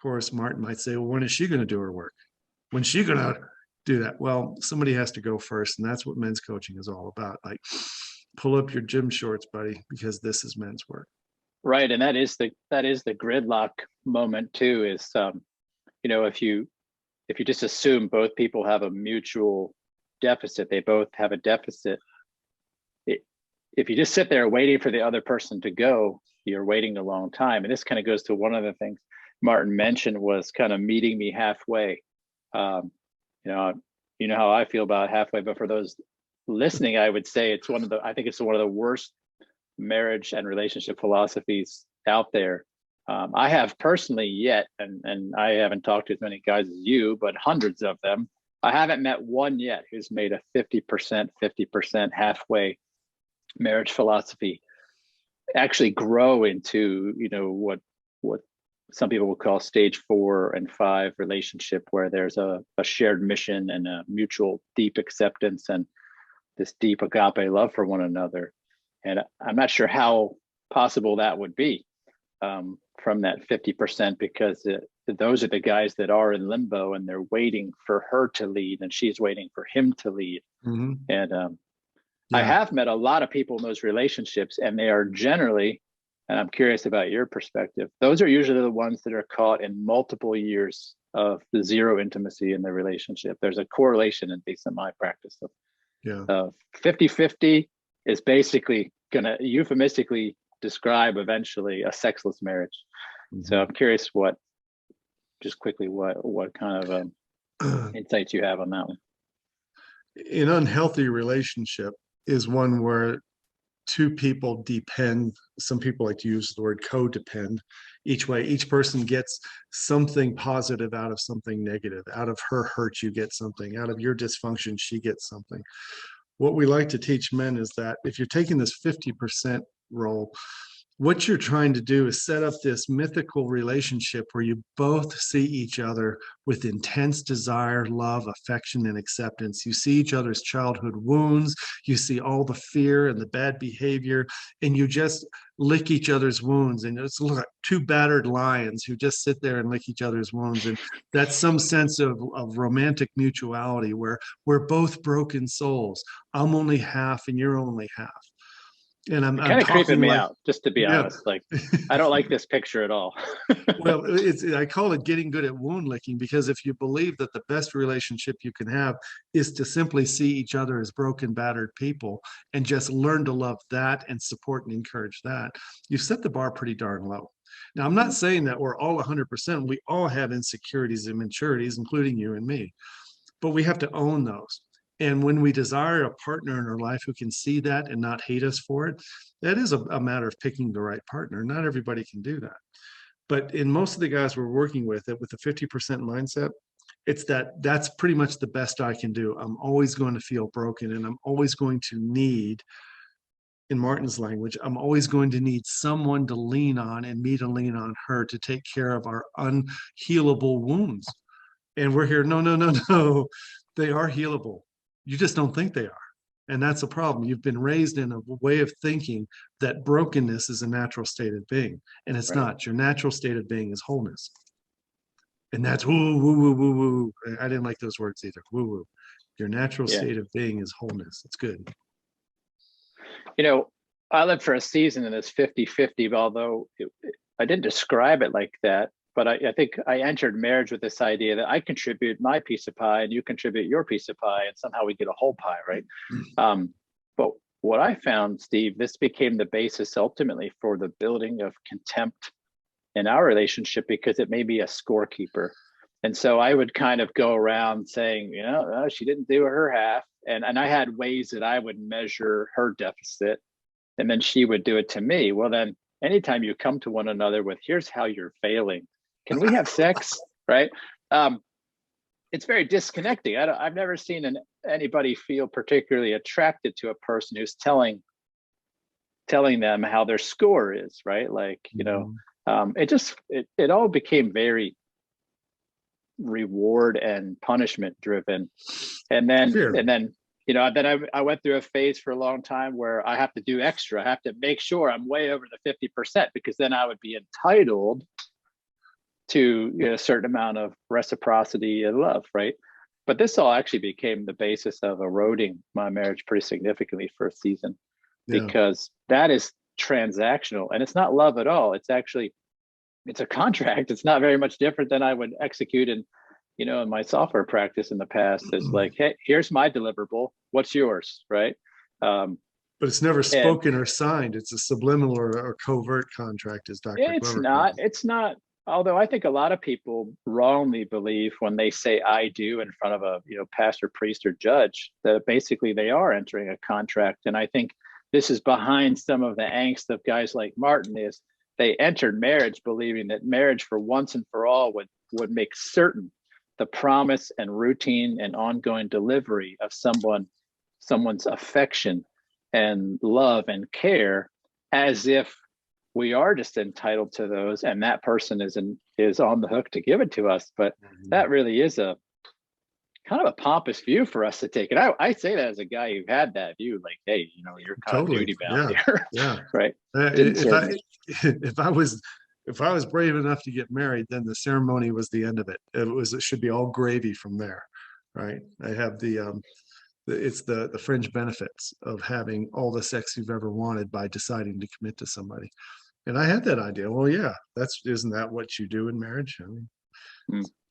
course, Martin might say, well, when is she going to do her work? When's she going to do that? Well, somebody has to go first. And that's what men's coaching is all about. Like, pull up your gym shorts, buddy, because this is men's work. Right. And that is the gridlock moment too, is, if you just assume both people have a mutual deficit, they both have a deficit. If you just sit there waiting for the other person to go, you're waiting a long time. And this kind of goes to one of the things Martin mentioned, was kind of meeting me halfway. You know how I feel about halfway, but for those listening, I would say I think it's one of the worst marriage and relationship philosophies out there. I have personally yet, and I haven't talked to as many guys as you, but hundreds of them. I haven't met one yet who's made a 50% halfway marriage philosophy actually grow into, what some people would call stage 4 and 5 relationship, where there's a shared mission and a mutual deep acceptance and this deep agape love for one another. And I'm not sure how possible that would be from that 50%, because those are the guys that are in limbo and they're waiting for her to lead and she's waiting for him to lead. Mm-hmm. And I have met a lot of people in those relationships, and they are generally, and I'm curious about your perspective, those are usually the ones that are caught in multiple years of the zero intimacy in the relationship. There's a correlation, at least in my practice, of 50-50 is basically going to euphemistically describe eventually a sexless marriage. Mm-hmm. So I'm curious what kind of insights you have on that one. An unhealthy relationship is one where two people depend. Some people like to use the word codepend. Each way, each person gets something positive out of something negative. Out of her hurt, you get something. Out of your dysfunction, she gets something. What we like to teach men is that if you're taking this 50% role, what you're trying to do is set up this mythical relationship where you both see each other with intense desire, love, affection, and acceptance. You see each other's childhood wounds. You see all the fear and the bad behavior, and you just lick each other's wounds. And it's like two battered lions who just sit there and lick each other's wounds. And that's some sense of romantic mutuality where we're both broken souls. I'm only half and you're only half. And I'm kind of creeping me out, just to be honest. Like, I don't like this picture at all. Well, I call it getting good at wound licking, because if you believe that the best relationship you can have is to simply see each other as broken, battered people and just learn to love that and support and encourage that, you've set the bar pretty darn low. Now, I'm not saying that we're all 100%. We all have insecurities and immaturities, including you and me, but we have to own those. And when we desire a partner in our life who can see that and not hate us for it, that is a matter of picking the right partner. Not everybody can do that. But in most of the guys we're working with the 50% mindset, it's that's pretty much the best I can do. I'm always going to feel broken, and I'm always going to need, in Martin's language, I'm always going to need someone to lean on and me to lean on her to take care of our unhealable wounds. And we're here, no. They are healable. You just don't think they are. And that's a problem. You've been raised in a way of thinking that brokenness is a natural state of being. And it's not. Your natural state of being is wholeness. And that's woo, woo, woo, woo, woo. I didn't like those words either. Woo, woo. Your natural state of being is wholeness. It's good. I lived for a season in this 50-50, although I didn't describe it like that. But I think I entered marriage with this idea that I contribute my piece of pie and you contribute your piece of pie, and somehow we get a whole pie, right? But what I found, Steve, this became the basis ultimately for the building of contempt in our relationship, because it made me a scorekeeper. And so I would kind of go around saying, she didn't do her half. And I had ways that I would measure her deficit, and then she would do it to me. Well, then anytime you come to one another with, here's how you're failing, can we have sex? Right? It's very disconnecting. I've never seen anybody feel particularly attracted to a person who's telling them how their score is, right? Like, it all became very reward and punishment driven. And then I went through a phase for a long time where I have to do extra. I have to make sure I'm way over the 50%, because then I would be entitled to a certain amount of reciprocity and love, right? But this all actually became the basis of eroding my marriage pretty significantly for a season, Yeah. because that is transactional and it's not love at all. It's actually, it's a contract. It's not very much different than I would execute in, in my software practice in the past. Is like, hey, here's my deliverable. What's yours, right? But it's never And spoken or signed. It's a subliminal or covert contract, as Dr. it's Glover calls not. it. It's not. Although I think a lot of people wrongly believe when they say "I do" in front of a pastor, priest, or judge, that basically they are entering a contract. And I think this is behind some of the angst of guys like Martin. Is they entered marriage believing that marriage for once and for all would make certain the promise and routine and ongoing delivery of someone's affection and love and care, as if we are just entitled to those and that person is on the hook to give it to us. But that really is a kind of a pompous view for us to take. And I say that as a guy who had that view, like, hey, you're kind of duty bound here. Yeah. Right. If I was brave enough to get married, then the ceremony was the end of it. It should be all gravy from there. Right. I have it's the fringe benefits of having all the sex you've ever wanted by deciding to commit to somebody. And I had that idea. Well, yeah, isn't that what you do in marriage? I mean,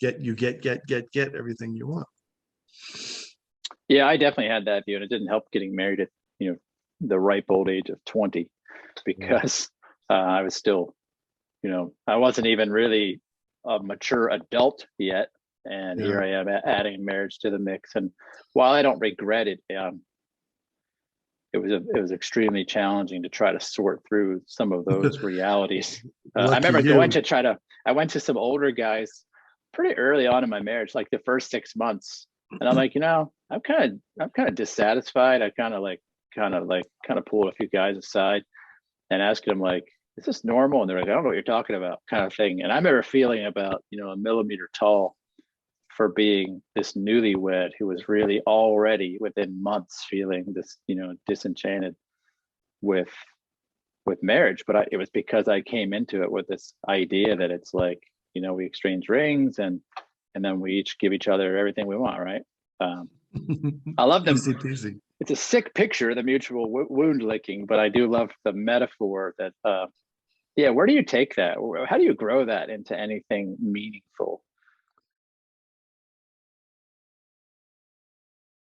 get everything you want. Yeah, I definitely had that view, and it didn't help getting married at the ripe old age of 20, because I was still, I wasn't even really a mature adult yet, and here I am adding marriage to the mix. And while I don't regret it, it was extremely challenging to try to sort through some of those realities. I remember I went to some older guys pretty early on in my marriage, like the first 6 months. And I'm like, I'm kind of dissatisfied. I kind of pulled a few guys aside and asked them, like, is this normal? And they're like, I don't know what you're talking about, kind of thing. And I remember feeling about, a millimeter tall for being this newlywed who was really already within months feeling this, disenchanted with marriage. But it was because I came into it with this idea that it's like, we exchange rings and then we each give each other everything we want, right? I love them. Easy peasy. It's a sick picture, the mutual wound licking, but I do love the metaphor that, where do you take that? How do you grow that into anything meaningful?